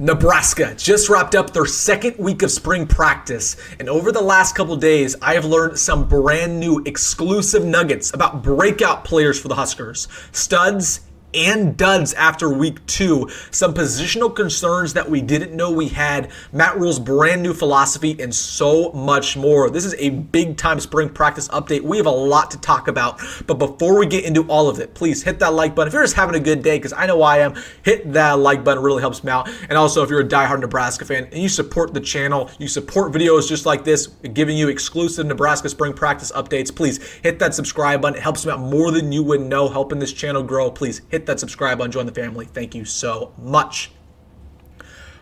Nebraska just wrapped up their second week of spring practice, and over the last couple days, I have learned some brand new exclusive nuggets about breakout players for the Huskers, studs and duds after week 2, some positional concerns that we didn't know we had, Matt Rhule's brand new philosophy, and so much more. This is a big time spring practice update. We have a lot to talk about, but before we get into all of it, please hit that like button. If you're just having a good day, because I know I am, hit that like button. It really helps me out. And also, if you're a diehard Nebraska fan and you support the channel, you support videos just like this, giving you exclusive Nebraska spring practice updates, please hit that subscribe button. It helps me out more than you would know, helping this channel grow. Please hit that subscribe button, join the family. Thank you so much.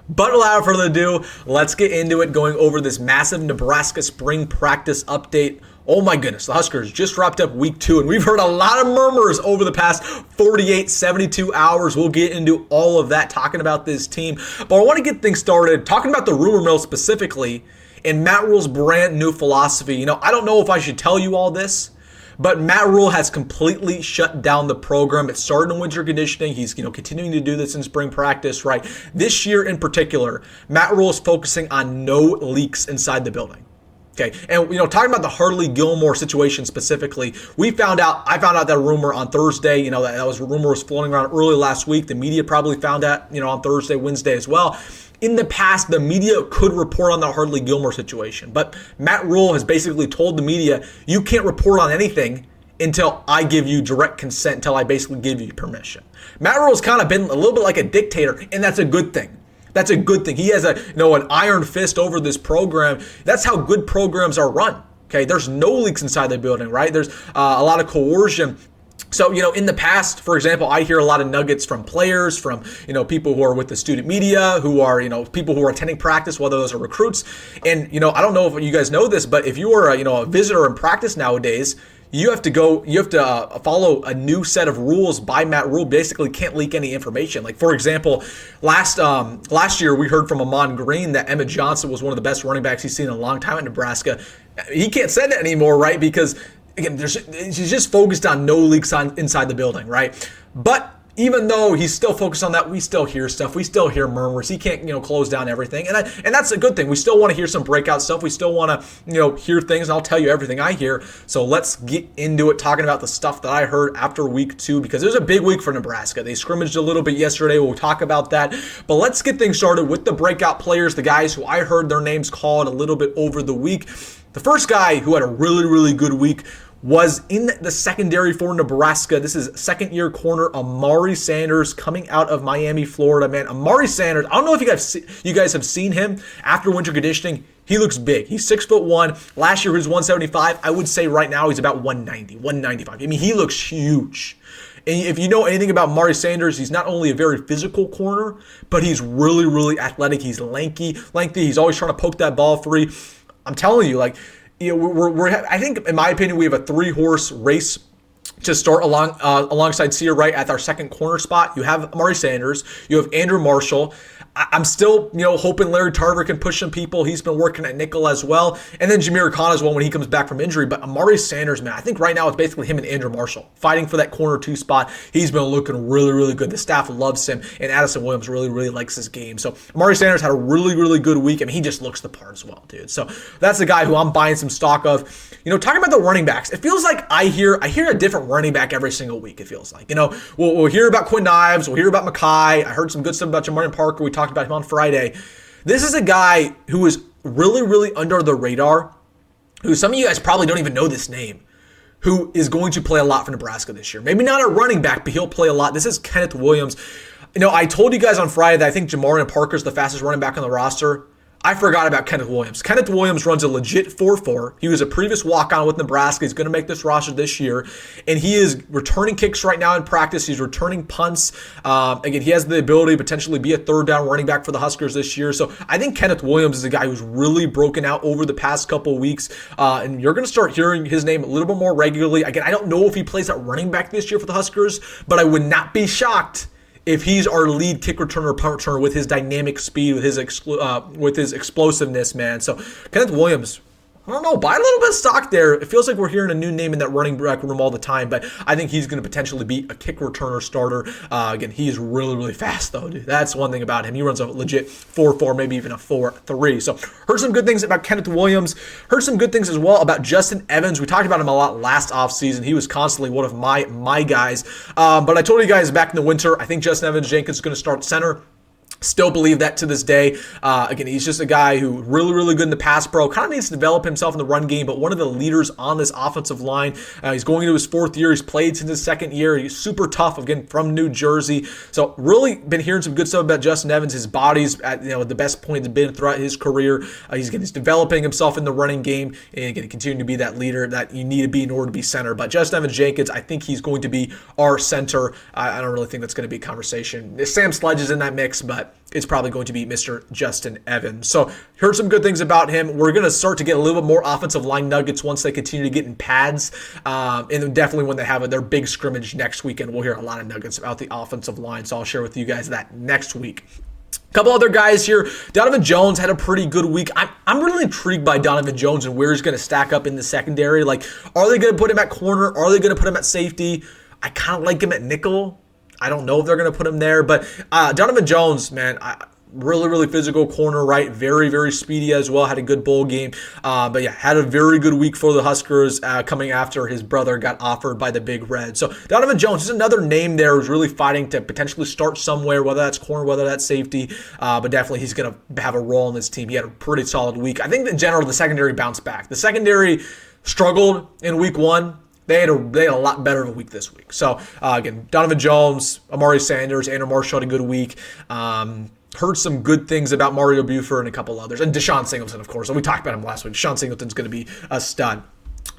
But without further ado, let's get into it, going over this massive Nebraska spring practice update. Oh my goodness, the Huskers just wrapped up week 2, and we've heard a lot of murmurs over the past 48, 72 hours. We'll get into all of that, talking about this team. But I want to get things started, talking about the rumor mill specifically, and Matt Rhule's brand new philosophy. I don't know if I should tell you all this, but Matt Rhule has completely shut down the program. It started in winter conditioning. He's continuing to do this in spring practice, right? This year in particular, Matt Rhule is focusing on no leaks inside the building. Okay, and talking about the Hurley-Gilmore situation specifically, I found out that rumor on Thursday. That rumor was floating around early last week. The media probably found that on Thursday, Wednesday as well. In the past, the media could report on the Hurley-Gilmore situation, but Matt Rhule has basically told the media, you can't report on anything until I give you direct consent, until I basically give you permission. Matt Rhule's kind of been a little bit like a dictator, and that's a good thing. That's a good thing. He has an iron fist over this program. That's how good programs are run. Okay, there's no leaks inside the building, right? There's a lot of coercion. So, in the past, for example, I hear a lot of nuggets from players, from, people who are with the student media, who are, people who are attending practice, whether those are recruits. And, I don't know if you guys know this, but if you are, a visitor in practice nowadays, you have to follow a new set of rules by Matt Rhule. Basically can't leak any information. Like, for example, last year we heard from Amon Green that Emmett Johnson was one of the best running backs he's seen in a long time at Nebraska. He can't say that anymore, right? Because again, he's just focused on no leaks inside the building, right? But even though he's still focused on that, we still hear stuff. We still hear murmurs. He can't, close down everything, and that's a good thing. We still want to hear some breakout stuff. We still want to, hear things. And I'll tell you everything I hear. So let's get into it, talking about the stuff that I heard after week 2, because it was a big week for Nebraska. They scrimmaged a little bit yesterday. We'll talk about that. But let's get things started with the breakout players, the guys who I heard their names called a little bit over the week. The first guy who had a really, really good week was in the secondary for Nebraska. This is second-year corner Amari Sanders, coming out of Miami, Florida. Man, Amari Sanders, I don't know if you guys have seen him after winter conditioning. He looks big. He's 6'1". Last year he was 175. I would say right now he's about 190, 195. I mean, he looks huge. And if you know anything about Amari Sanders, he's not only a very physical corner, but he's really, really athletic. He's lengthy. He's always trying to poke that ball free. I'm telling you, I think, in my opinion, we have a 3-horse race to start alongside Sear Wright at our second corner spot. You have Amari Sanders. You have Andrew Marshall. I'm still, hoping Larry Tarver can push some people. He's been working at nickel as well. And then Jameer Khan as well when he comes back from injury. But Amari Sanders, man, I think right now it's basically him and Andrew Marshall fighting for that corner 2 spot. He's been looking really, really good. The staff loves him. And Addison Williams really, really likes his game. So Amari Sanders had a really, really good week. I mean, he just looks the part as well, dude. So that's the guy who I'm buying some stock of. Talking about the running backs, it feels like I hear a different running back every single week, it feels like. We'll hear about Quinn Ives. We'll hear about Mekhi. I heard some good stuff about Jamarian Parker. We talked about him on Friday. This is a guy who is really, really under the radar, who some of you guys probably don't even know this name, who is going to play a lot for Nebraska this year. Maybe not a running back, but he'll play a lot. This is Kenneth Williams. I told you guys on Friday that I think Jamarian Parker is the fastest running back on the roster. I forgot about Kenneth Williams. Kenneth Williams runs a legit 4.4. He was a previous walk-on with Nebraska. He's going to make this roster this year. And he is returning kicks right now in practice. He's returning punts. Again, he has the ability to potentially be a third-down running back for the Huskers this year. So I think Kenneth Williams is a guy who's really broken out over the past couple of weeks. And you're going to start hearing his name a little bit more regularly. Again, I don't know if he plays at running back this year for the Huskers, but I would not be shocked if he's our lead kick returner, punt returner, with his dynamic speed, with his explosiveness, man. So Kenneth Williams, I don't know, buy a little bit of stock there. It feels like we're hearing a new name in that running back room all the time, but I think he's going to potentially be a kick returner starter. Again, he is really, really fast, though, dude. That's one thing about him. He runs a legit 4.4, maybe even a 4.3. So heard some good things about Kenneth Williams. Heard some good things as well about Justin Evans. We talked about him a lot last offseason. He was constantly one of my guys. But I told you guys back in the winter, I think Justin Evans-Jenkins is going to start center. Still believe that to this day. Again, he's just a guy who really, really good in the pass pro. Kind of needs to develop himself in the run game, but one of the leaders on this offensive line. He's going into his 4th year. He's played since his 2nd year. He's super tough, again, from New Jersey. So really been hearing some good stuff about Justin Evans. His body's at the best point it's been throughout his career. He's developing himself in the running game and going to continue to be that leader that you need to be in order to be center. But Justin Evans-Jenkins, I think he's going to be our center. I don't really think that's going to be a conversation. Sam Sledge is in that mix, but it's probably going to be Mr. Justin Evans. So heard some good things about him. We're going to start to get a little bit more offensive line nuggets once they continue to get in pads. And definitely when they have their big scrimmage next weekend, we'll hear a lot of nuggets about the offensive line. So I'll share with you guys that next week. A couple other guys here. Donovan Jones had a pretty good week. I'm really intrigued by Donovan Jones and where he's going to stack up in the secondary. Like, are they going to put him at corner? Are they going to put him at safety? I kind of like him at nickel. I don't know if they're going to put him there, but Donovan Jones, man, really, really physical corner, right? Very, very speedy as well. Had a good bowl game. But yeah, had a very good week for the Huskers coming after his brother got offered by the Big Red. So Donovan Jones is another name there who's really fighting to potentially start somewhere, whether that's corner, whether that's safety. But definitely he's going to have a role in this team. He had a pretty solid week. I think in general, the secondary bounced back. The secondary struggled in week 1. They had a lot better of a week this week. So, again, Donovan Jones, Amari Sanders, Andrew Marshall had a good week. Heard some good things about Mario Buford and a couple others. And Deshaun Singleton, of course. And we talked about him last week. Deshaun Singleton's going to be a stud.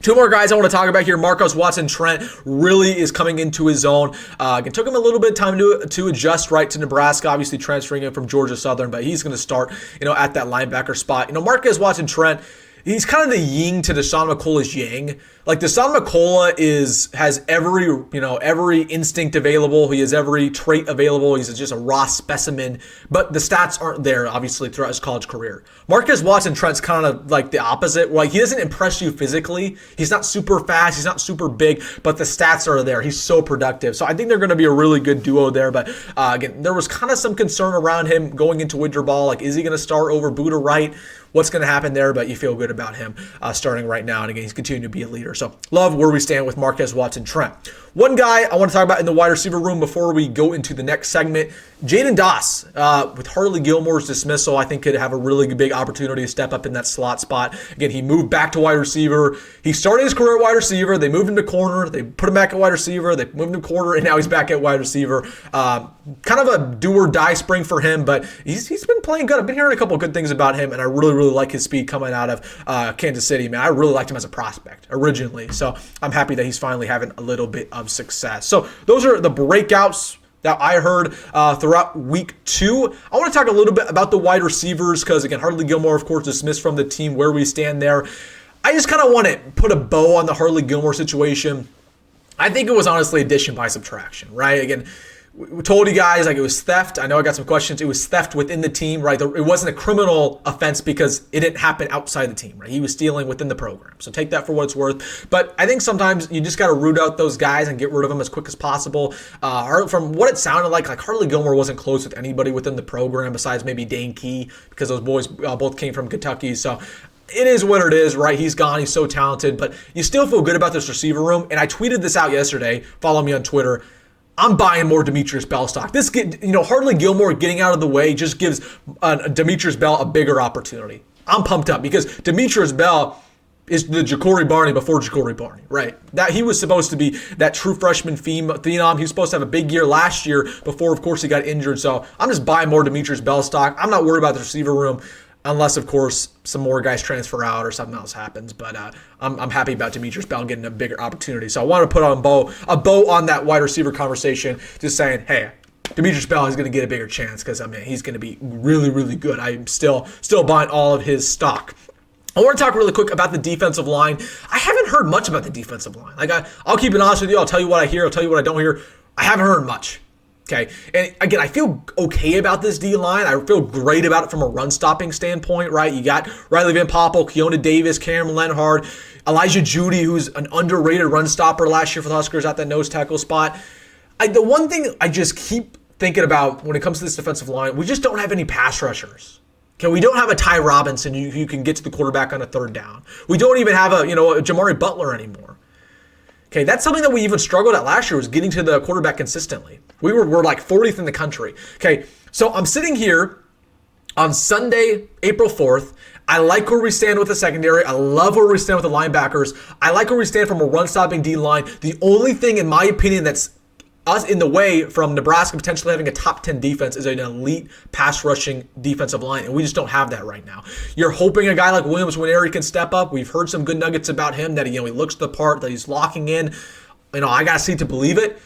2 more guys I want to talk about here. Marcos Watson-Trent really is coming into his own. It took him a little bit of time to adjust right to Nebraska, obviously transferring him from Georgia Southern, but he's going to start, at that linebacker spot. Marcos Watson-Trent, he's kind of the yin to Deshaun McCullough's yang. Like, Deshaun McCullough has every instinct available. He has every trait available. He's just a raw specimen, but the stats aren't there, obviously, throughout his college career. Marcus Watson-Trent's kind of like the opposite. Like, he doesn't impress you physically. He's not super fast. He's not super big, but the stats are there. He's so productive. So I think they're going to be a really good duo there. But again, there was kind of some concern around him going into winter ball. Like, is he going to start over Buda Wright? What's going to happen there? But you feel good about him starting right now. And again, he's continuing to be a leader. So love where we stand with Marcus Watson-Trent. One guy I want to talk about in the wide receiver room before we go into the next segment, Jaden Doss, with Harley Gilmore's dismissal, I think could have a really big opportunity to step up in that slot spot. Again, he moved back to wide receiver. He started his career at wide receiver. They moved him to corner. They put him back at wide receiver. They moved him to corner, and now he's back at wide receiver. Kind of a do or die spring for him, but he's been playing good. I've been hearing a couple of good things about him, and I really, really like his speed coming out of Kansas City. Man, I really liked him as a prospect originally, so I'm happy that he's finally having a little bit of success. So those are the breakouts that I heard throughout week 2. I want to talk a little bit about the wide receivers because, again, Harley Gilmore, of course, dismissed from the team, where we stand there. I just kind of want to put a bow on the Harley Gilmore situation. I think it was honestly addition by subtraction, right? Again, we told you guys, like, it was theft. I know I got some questions. It was theft within the team, right? It wasn't a criminal offense because it didn't happen outside the team, right? He was stealing within the program. So take that for what it's worth. But I think sometimes you just got to root out those guys and get rid of them as quick as possible. From what it sounded like Harley Gilmore wasn't close with anybody within the program besides maybe Dane Key, because those boys both came from Kentucky. So it is what it is, right? He's gone. He's so talented. But you still feel good about this receiver room. And I tweeted this out yesterday. Follow me on Twitter. I'm buying more Demetrius Bell stock. Harley Gilmore getting out of the way just gives Demetrius Bell a bigger opportunity. I'm pumped up because Demetrius Bell is the Ja'Cory Barney before Ja'Cory Barney, right? That he was supposed to be that true freshman phenom. He was supposed to have a big year last year before, of course, he got injured. So I'm just buying more Demetrius Bell stock. I'm not worried about the receiver room. Unless, of course, some more guys transfer out or something else happens. But I'm happy about Demetrius Bell getting a bigger opportunity. So I want to put on a bow on that wide receiver conversation, just saying, hey, Demetrius Bell is going to get a bigger chance because, he's going to be really, really good. I'm still buying all of his stock. I want to talk really quick about the defensive line. I haven't heard much about the defensive line. I'll keep it honest with you. I'll tell you what I hear. I'll tell you what I don't hear. I haven't heard much. Okay, and again, I feel okay about this D-line. I feel great about it from a run-stopping standpoint, right? You got Riley Van Poppel, Keona Davis, Cameron Lenhard, Elijah Judy, who's an underrated run-stopper last year for the Huskers at that nose tackle spot. The one thing I just keep thinking about when it comes to this defensive line, we just don't have any pass rushers. Okay, we don't have a Ty Robinson who can get to the quarterback on a third down. We don't even have a Jamari Butler anymore. Okay, that's something that we even struggled at last year, was getting to the quarterback consistently. We're like 40th in the country. Okay, so I'm sitting here on Sunday, April 4th. I like where we stand with the secondary. I love where we stand with the linebackers. I like where we stand from a run-stopping D-line. The only thing, in my opinion, that's us in the way from Nebraska potentially having a top 10 defense is an elite pass rushing defensive line, and we just don't have that right now. You're hoping a guy like Williams Nwaneri can step up. We've heard some good nuggets about him, that he looks the part, that he's locking in. I got to see to believe it,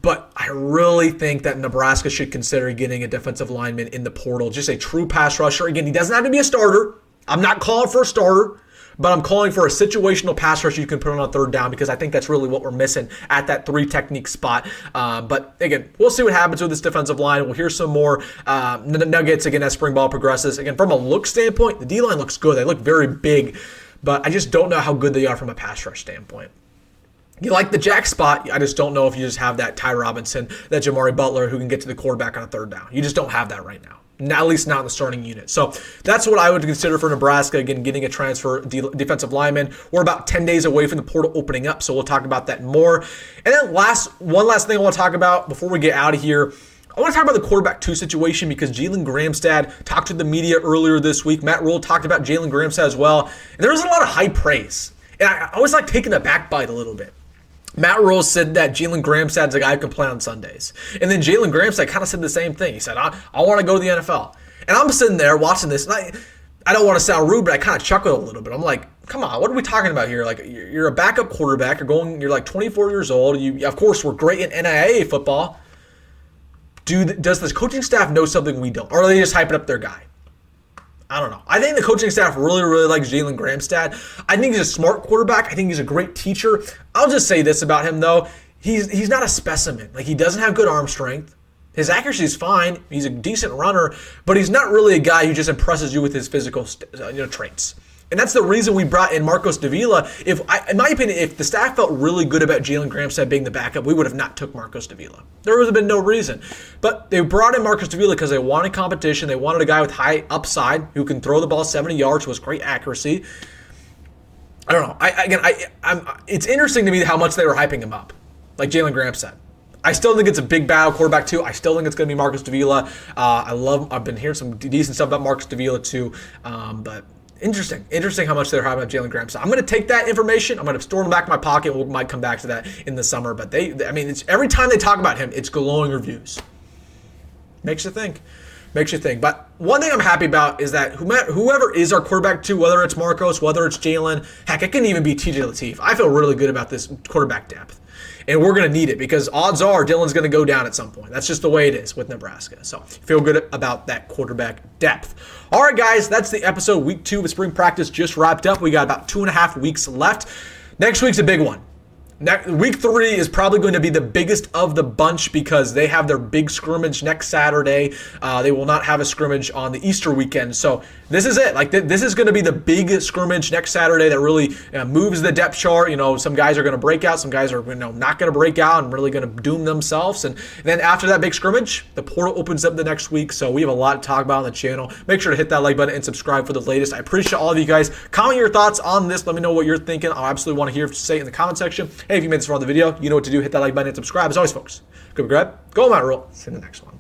but I really think that Nebraska should consider getting a defensive lineman in the portal, just a true pass rusher. Again, he doesn't have to be a starter. I'm not calling for a starter, but I'm calling for a situational pass rusher you can put on a third down, because I think that's really what we're missing at that 3 technique spot. But again, we'll see what happens with this defensive line. We'll hear some more nuggets again as spring ball progresses. Again, from a look standpoint, the D-line looks good. They look very big, but I just don't know how good they are from a pass rush standpoint. You like the jack spot, I just don't know if you just have that Ty Robinson, that Jamari Butler who can get to the quarterback on a third down. You just don't have that right now. At least not in the starting unit. So that's what I would consider for Nebraska, again, getting a transfer defensive lineman. We're about 10 days away from the portal opening up, so we'll talk about that more. And then one last thing I want to talk about before we get out of here. I want to talk about the quarterback 2 situation, because Jalen Gramstad talked to the media earlier this week. Matt Rhule talked about Jalen Gramstad as well. And there was a lot of high praise. And I always like taking a backbite a little bit. Matt Rhule said that Jalen Gramstad's a guy who can play on Sundays. And then Jalen Gramstad kind of said the same thing. He said, I want to go to the NFL. And I'm sitting there watching this, and I don't want to sound rude, but I kind of chuckled a little bit. I'm like, come on, what are we talking about here? Like, you're a backup quarterback. You're like 24 years old. You, of course, we're great in NAIA football. Does this coaching staff know something we don't? Or are they just hyping up their guy? I don't know. I think the coaching staff really, really likes Jalen Gramstad. I think he's a smart quarterback. I think he's a great teacher. I'll just say this about him, though. He's not a specimen. Like, he doesn't have good arm strength. His accuracy is fine. He's a decent runner, but he's not really a guy who just impresses you with his physical traits. And that's the reason we brought in Marcos Davila. In my opinion, if the staff felt really good about Jalen Gramstad being the backup, we would have not took Marcos Davila. There would have been no reason. But they brought in Marcos Davila because they wanted competition. They wanted a guy with high upside who can throw the ball 70 yards with great accuracy. I don't know. It's interesting to me how much they were hyping him up, like Jalen Gramstad. I still think it's a big battle, quarterback 2. I still think it's going to be Marcos Davila. I've been hearing some decent stuff about Marcos Davila too, but interesting how much they're hyping about Jalen Gramstad. I'm going to take that information. I'm going to store it in the back of my pocket. We might come back to that in the summer, but it's every time they talk about him, it's glowing reviews. Makes you think. But one thing I'm happy about is that whoever is our quarterback 2, whether it's Marcos, whether it's Jalen, heck, it can even be TJ Lateef. I feel really good about this quarterback depth. And we're going to need it, because odds are Dylan's going to go down at some point. That's just the way it is with Nebraska. So feel good about that quarterback depth. All right, guys, that's the episode. Week 2 of spring practice just wrapped up. We got about 2.5 weeks left. Next week's a big one. Week 3 is probably going to be the biggest of the bunch, because they have their big scrimmage next Saturday. They will not have a scrimmage on the Easter weekend. So this is it. This is going to be the big scrimmage next Saturday that really moves the depth chart. Some guys are going to break out. Some guys are not going to break out and really going to doom themselves. And then after that big scrimmage, the portal opens up the next week. So we have a lot to talk about on the channel. Make sure to hit that like button and subscribe for the latest. I appreciate all of you guys. Comment your thoughts on this. Let me know what you're thinking. I absolutely want to hear what you say in the comment section. Hey, if you made this far on the video, you know what to do. Hit that like button and subscribe. As always, folks, go grab, go Matt Rhule. See you in the next one.